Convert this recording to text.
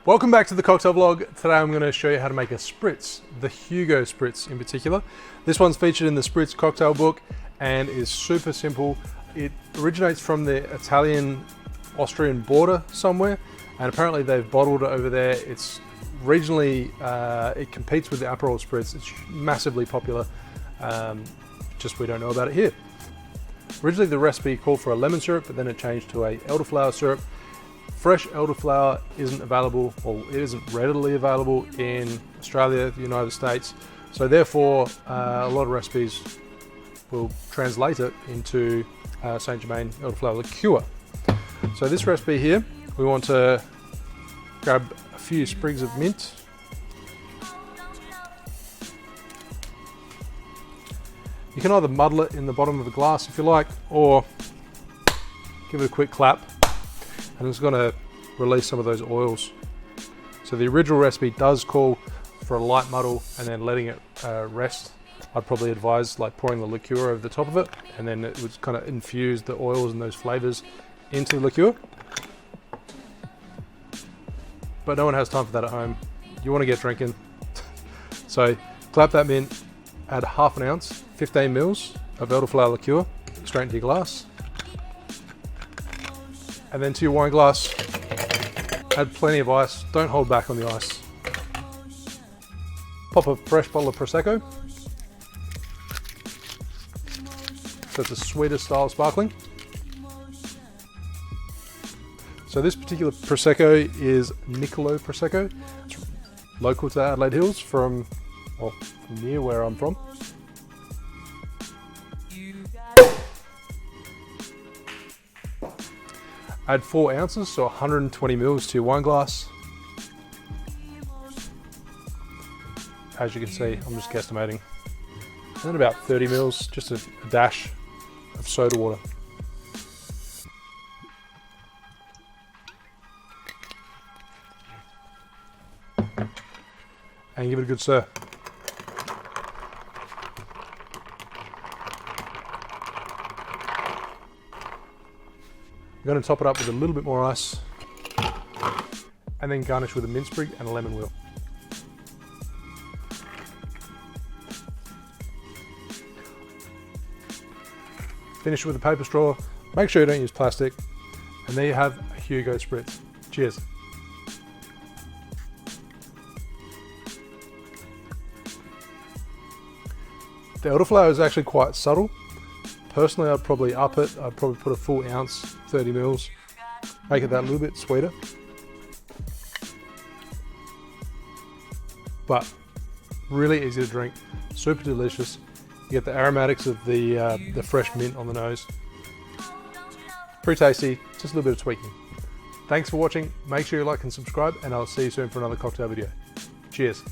Welcome back to the cocktail vlog. Today I'm going to show you how to make a spritz, the Hugo Spritz in particular. This one's featured in the Spritz cocktail book and is super simple. It originates from the Italian-Austrian border somewhere, and apparently they've bottled it over there. It's regionally, it competes with the Aperitivo Spritz. It's massively popular, just we don't know about it here. Originally the recipe called for a lemon syrup, but then it changed to a elderflower syrup. Fresh elderflower isn't available, or it isn't readily available in Australia, the United States. So therefore, a lot of recipes will translate it into Saint Germain Elderflower Liqueur. So this recipe here, we want to grab a few sprigs of mint. You can either muddle it in the bottom of the glass if you like, or give it a quick clap. And it's going to release some of those oils. So the original recipe does call for a light muddle and then letting it rest. I'd probably advise like pouring the liqueur over the top of it, and then it would kind of infuse the oils and those flavors into the liqueur. But no one has time for that at home. You want to get drinking. So clap that mint, add half an ounce, 15 mils of elderflower liqueur straight into your glass. And then to your wine glass, add plenty of ice. Don't hold back on the ice. Pop a fresh bottle of Prosecco. So it's a sweeter style sparkling. So this particular Prosecco is Nicolo Prosecco. It's local to Adelaide Hills from near where I'm from. Add 4 ounces, so 120 mils to your wine glass. As you can see, I'm just guesstimating. And then about 30 mils, just a dash of soda water. And give it a good stir. I'm going to top it up with a little bit more ice and then garnish with a mint sprig and a lemon wheel. Finish with a paper straw. Make sure you don't use plastic. And there you have a Hugo Spritz. Cheers. The elderflower is actually quite subtle. Personally, I'd probably up it. I'd probably put a full ounce, 30 mils, make it that little bit sweeter. But really easy to drink, super delicious. You get the aromatics of the fresh mint on the nose. Pretty tasty, just a little bit of tweaking. Thanks for watching. Make sure you like and subscribe, and I'll see you soon for another cocktail video. Cheers.